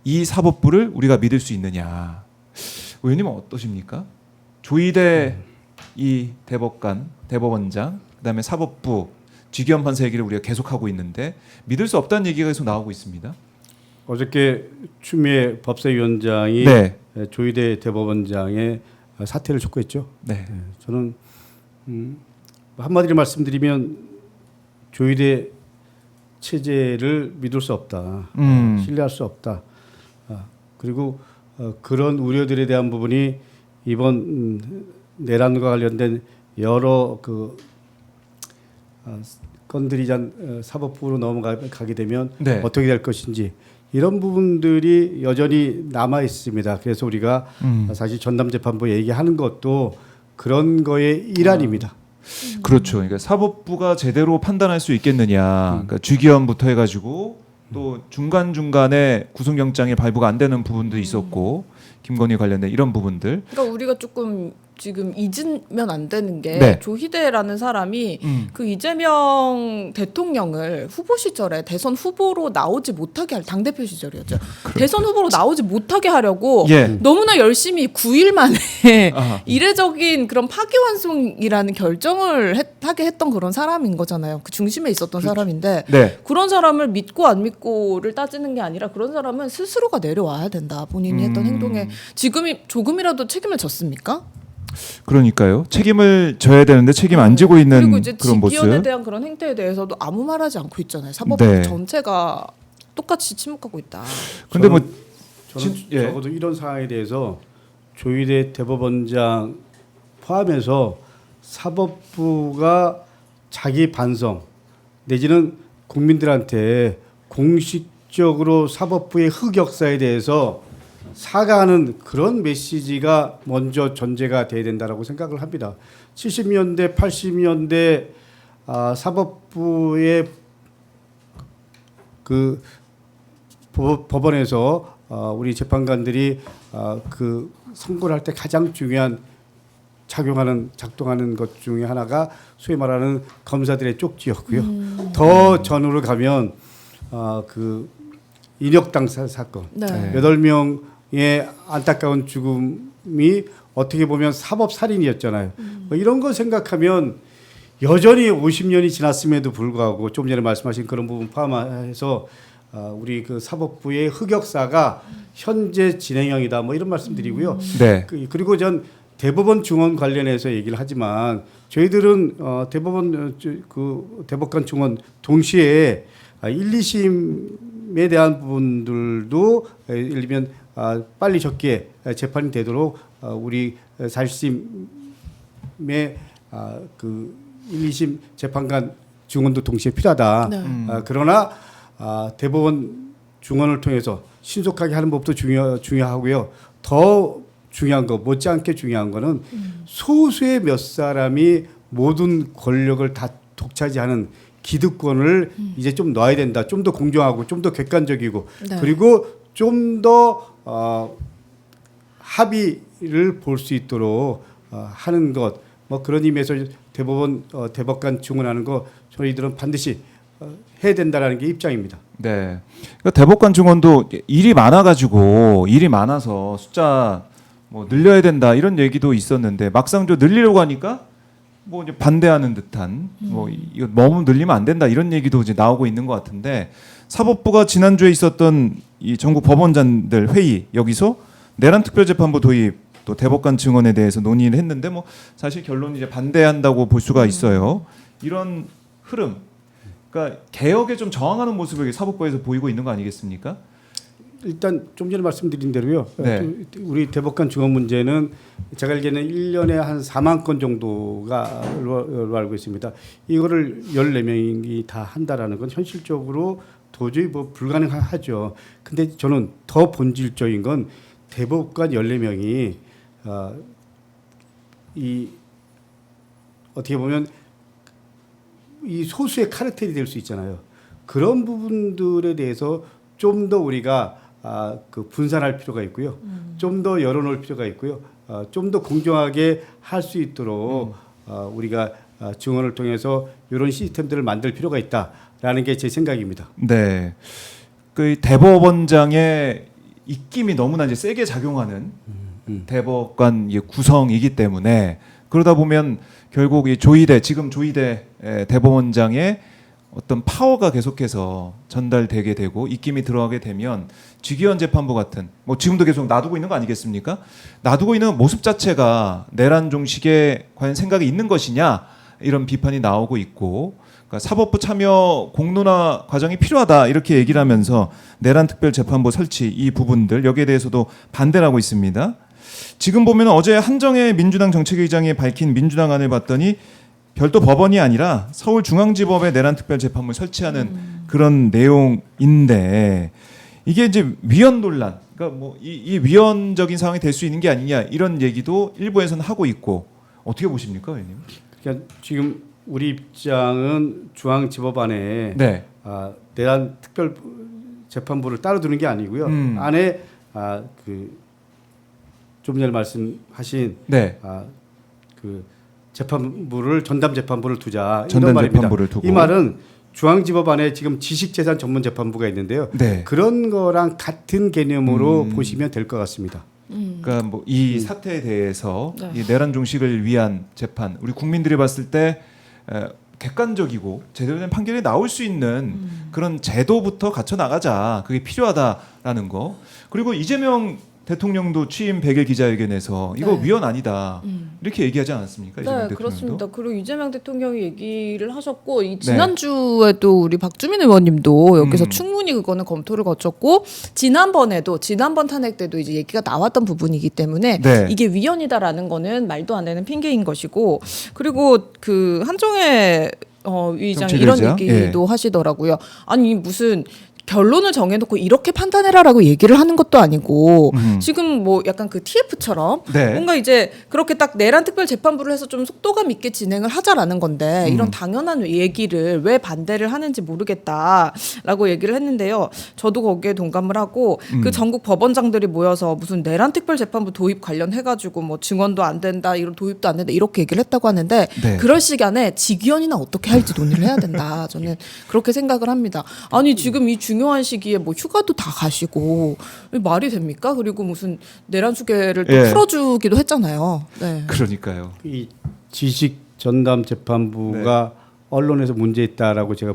이 사법부를 우리가 믿을 수 있느냐. 의원님은 어떠십니까? 조희대 이 대법관, 대법원장, 그다음에 사법부, 지기현 판사 얘기를 우리가 계속하고 있는데 믿을 수 없다는 얘기가 계속 나오고 있습니다. 어저께 추미애 법사위원장이 네. 조희대 대법원장의 사퇴를 촉구했죠. 네. 저는 한마디로 말씀드리면 조희대 체제를 믿을 수 없다, 신뢰할 수 없다. 그리고 그런 우려들에 대한 부분이 이번 내란과 관련된 여러 건들이 사법부로 넘어가게 되면 네. 어떻게 될 것인지 이런 부분들이 여전히 남아 있습니다. 그래서 우리가 사실 전담재판부 얘기하는 것도 그런 거의 일환입니다. 그렇죠. 그러니까 사법부가 제대로 판단할 수 있겠느냐. 그러니까 주기현부터 해가지고 또 중간중간에 구속영장이 발부가 안 되는 부분도 있었고 김건희 관련된 이런 부분들. 그러니까 우리가 조금 지금 잊으면 안 되는 게 네. 조희대라는 사람이 그 이재명 대통령을 후보 시절에 대선 후보로 나오지 못하게 할 당대표 시절이었죠. 대선 후보로 나오지 못하게 하려고 예. 너무나 열심히 9일 만에 아하. 이례적인 그런 파기환송이라는 결정을 하게 했던 그런 사람인 거잖아요. 그 중심에 있었던 사람인데 네. 그런 사람을 믿고 안 믿고를 따지는 게 아니라 그런 사람은 스스로가 내려와야 된다. 본인이 했던 행동에 지금이 조금이라도 책임을 졌습니까? 그러니까요. 책임을 져야 되는데 책임 안 지고 있는 그리고 이제 그런 지기현에 모습. 대한 그런 행태에 대해서도 아무 말하지 않고 있잖아요. 사법부 네. 전체가 똑같이 침묵하고 있다. 근데 뭐 저는 예. 적어도 이런 상황에 대해서 조희대 대법원장 포함해서 사법부가 자기 반성 내지는 국민들한테 공식적으로 사법부의 흑역사에 대해서 사과하는 그런 메시지가 먼저 전제가 돼야 된다라고 생각을 합니다. 70년대, 80년대 사법부의 그 법원에서 우리 재판관들이 그 선고를 할 때 가장 중요한 작동하는 것 중에 하나가 소위 말하는 검사들의 쪽지였고요. 더 전으로 가면 그 인혁당 사건, 네. 8명의 안타까운 죽음이 어떻게 보면 사법 살인이었잖아요. 뭐 이런 거 생각하면 여전히 50년이 지났음에도 불구하고 좀 전에 말씀하신 그런 부분 포함해서 우리 그 사법부의 흑역사가 현재 진행형이다. 뭐 이런 말씀드리고요. 네. 그리고 전 대법원 중원 관련해서 얘기를 하지만 저희들은 대법관 중원 동시에 1, 2심에 대한 부분들도 예를 들면 빨리 적게 재판이 되도록 우리 4심의 그 1, 2심 재판관 중원도 동시에 필요하다. 네. 그러나 대법원 중원을 통해서 신속하게 하는 법도 중요하고요. 더 중요한 거, 못지않게 중요한 거는 소수의 몇 사람이 모든 권력을 다 독차지하는 기득권을 이제 좀 놔야 된다. 좀 더 공정하고 좀 더 객관적이고 네. 그리고 좀 더 합의를 볼 수 있도록 하는 것. 뭐 그런 의미에서 대법관 중원하는 거 저희들은 반드시 해야 된다라는 게 입장입니다. 네. 그러니까 대법관 중원도 일이 많아서 숫자 뭐 늘려야 된다 이런 얘기도 있었는데 막상 좀 늘리려고 하니까 뭐 이제 반대하는 듯한 뭐 이거 너무 늘리면 안 된다 이런 얘기도 이제 나오고 있는 것 같은데 사법부가 지난주에 있었던 이 전국 법원장들 회의 여기서 내란 특별재판부 도입 또 대법관 증언에 대해서 논의를 했는데 뭐 사실 결론이 이제 반대한다고 볼 수가 있어요. 이런 흐름, 그러니까 개혁에 좀 저항하는 모습을 사법부에서 보이고 있는 거 아니겠습니까? 일단 좀 전에 말씀드린 대로요. 네. 우리 대법관 증언 문제는 제가 알기에는 1년에 한 4만 건 정도가 알고 있습니다. 이거를 14명이 다 한다라는 건 현실적으로 도저히 뭐 불가능하죠. 근데 저는 더 본질적인 건 대법관 14명이 이 어떻게 보면 이 소수의 카르텔이 될 수 있잖아요. 그런 부분들에 대해서 좀 더 우리가 그 분산할 필요가 있고요. 좀 더 열어놓을 필요가 있고요. 좀 더 공정하게 할 수 있도록 우리가 증언을 통해서 이런 시스템들을 만들 필요가 있다라는 게 제 생각입니다. 네. 그 대법원장의 입김이 너무나 이제 세게 작용하는 대법관 구성이기 때문에 그러다 보면 결국 이 조희대 지금 조희대 대법원장의 어떤 파워가 계속해서 전달되게 되고 입김이 들어가게 되면 쥐기현 재판부 같은 뭐 지금도 계속 놔두고 있는 거 아니겠습니까? 놔두고 있는 모습 자체가 내란 종식에 과연 생각이 있는 것이냐 이런 비판이 나오고 있고 그러니까 사법부 참여 공론화 과정이 필요하다 이렇게 얘기를 하면서 내란 특별재판부 설치 이 부분들 여기에 대해서도 반대를 하고 있습니다. 지금 보면 어제 한정혜 민주당 정책위의장이 밝힌 민주당 안을 봤더니 별도 법원이 아니라 서울중앙지법에 내란특별재판부를 설치하는 그런 내용인데 이게 이제 위헌 논란, 그러니까 뭐 이 위헌적인 상황이 될 수 있는 게 아니냐 이런 얘기도 일부에서는 하고 있고 어떻게 보십니까, 의원님? 그러니까 지금 우리 입장은 중앙지법 안에 네. 내란특별재판부를 따로 두는 게 아니고요. 안에 좀 전에 말씀하신 네. 그 재판부를 전담 재판부를 두자 이런 전담 말입니다. 재판부를 두고. 이 말은 중앙지법 안에 지금 지식재산 전문 재판부가 있는데요. 네. 그런 거랑 같은 개념으로 보시면 될 것 같습니다. 그러니까 뭐 이 사태에 대해서 네. 이 내란 종식을 위한 재판, 우리 국민들이 봤을 때 객관적이고 제대로 된 판결이 나올 수 있는 그런 제도부터 갖춰 나가자. 그게 필요하다라는 거. 그리고 이재명 대통령도 취임 100일 기자회견에서 이거 네. 위헌 아니다 이렇게 얘기하지 않았습니까? 이재명 네, 대통령도? 그렇습니다. 그리고 이재명 대통령이 얘기를 하셨고 이 지난주에도 우리 박주민 의원님도 여기서 충분히 그거는 검토를 거쳤고 지난번 탄핵 때도 이제 얘기가 나왔던 부분이기 때문에 네. 이게 위헌이다라는 거는 말도 안 되는 핑계인 것이고 그리고 그 한정혜 위의장이 이런 정책위의장? 얘기도 하시더라고요. 아니 무슨 결론을 정해놓고 이렇게 판단해라라고 얘기를 하는 것도 아니고 지금 뭐 약간 그 TF처럼 네. 뭔가 이제 그렇게 딱 내란 특별 재판부를 해서 좀 속도감 있게 진행을 하자라는 건데 이런 당연한 얘기를 왜 반대를 하는지 모르겠다라고 얘기를 했는데요. 저도 거기에 동감을 하고 그 전국 법원장들이 모여서 무슨 내란 특별 재판부 도입 관련해가지고 뭐 증언도 안 된다 이런 도입도 안 된다 이렇게 얘기를 했다고 하는데 네. 그럴 시간에 직위원이나 어떻게 할지 논의를 해야 된다. 저는 그렇게 생각을 합니다. 아니 지금 이 중요한 시기에 뭐 휴가도 다 가시고 말이 됩니까? 그리고 무슨 내란 수계를 또 예. 풀어주기도 했잖아요. 네. 그러니까요. 이 지식 전담 재판부가 언론에서 문제 있다라고 제가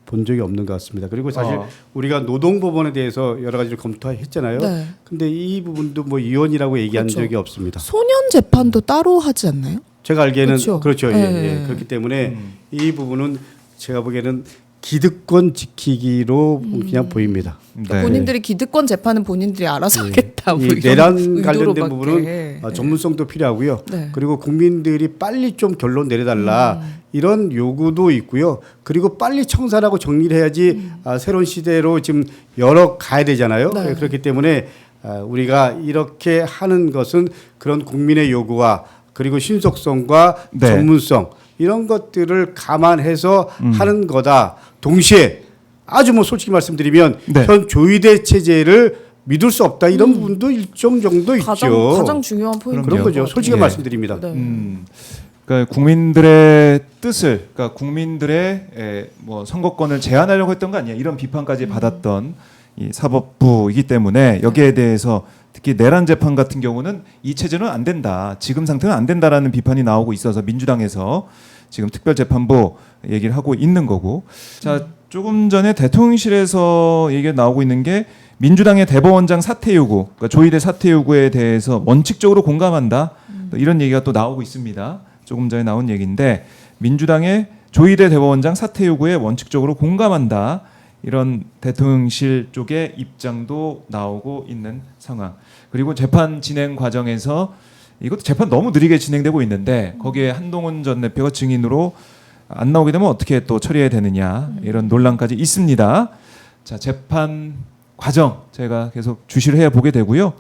본 적이 없는 것 같습니다. 그리고 사실 우리가 노동법원에 대해서 여러 가지를 검토했잖아요. 네. 근데 이 부분도 뭐 위헌이라고 얘기한 그렇죠. 적이 없습니다. 소년 재판도 따로 하지 않나요? 제가 알기에는 그렇죠. 그렇죠. 네. 예, 예. 그렇기 때문에 이 부분은 제가 보기에는 기득권 지키기로 그냥 보입니다. 네. 본인들이 기득권 재판은 본인들이 알아서 하겠다. 뭐 이 이런 내란 의도로밖에. 관련된 부분은 네. 전문성도 필요하고요. 네. 그리고 국민들이 빨리 좀 결론 내려달라 이런 요구도 있고요. 그리고 빨리 청산하고 정리를 해야지 새로운 시대로 지금 열어 가야 되잖아요. 네. 그렇기 때문에 우리가 이렇게 하는 것은 그런 국민의 요구와 그리고 신속성과 네. 전문성 이런 것들을 감안해서 하는 거다. 동시에 아주 뭐 솔직히 말씀드리면 네. 현 조의대 체제를 믿을 수 없다 이런 부분도 일정 정도 있죠. 가장 중요한 포인트 그런 거죠. 솔직히 예. 말씀드립니다. 네. 그러니까 국민들의 뜻을, 그러니까 국민들의 뭐 선거권을 제한하려고 했던 거 아니야? 이런 비판까지 받았던 이 사법부이기 때문에 여기에 대해서 특히 내란 재판 같은 경우는 이 체제는 안 된다. 지금 상태는 안 된다라는 비판이 나오고 있어서 민주당에서 지금 특별재판부 얘기를 하고 있는 거고. 자, 조금 전에 대통령실에서 얘기가 나오고 있는 게 민주당의 대법원장 사퇴 요구, 그러니까 조희대 사퇴 요구에 대해서 원칙적으로 공감한다. 이런 얘기가 또 나오고 있습니다. 조금 전에 나온 얘기인데 민주당의 조희대 대법원장 사퇴 요구에 원칙적으로 공감한다. 이런 대통령실 쪽의 입장도 나오고 있는 상황. 그리고 재판 진행 과정에서 이것도 재판 너무 느리게 진행되고 있는데 거기에 한동훈 전 대표가 증인으로 안 나오게 되면 어떻게 또 처리해야 되느냐 이런 논란까지 있습니다. 자, 재판 과정 제가 계속 주시를 해 보게 되고요.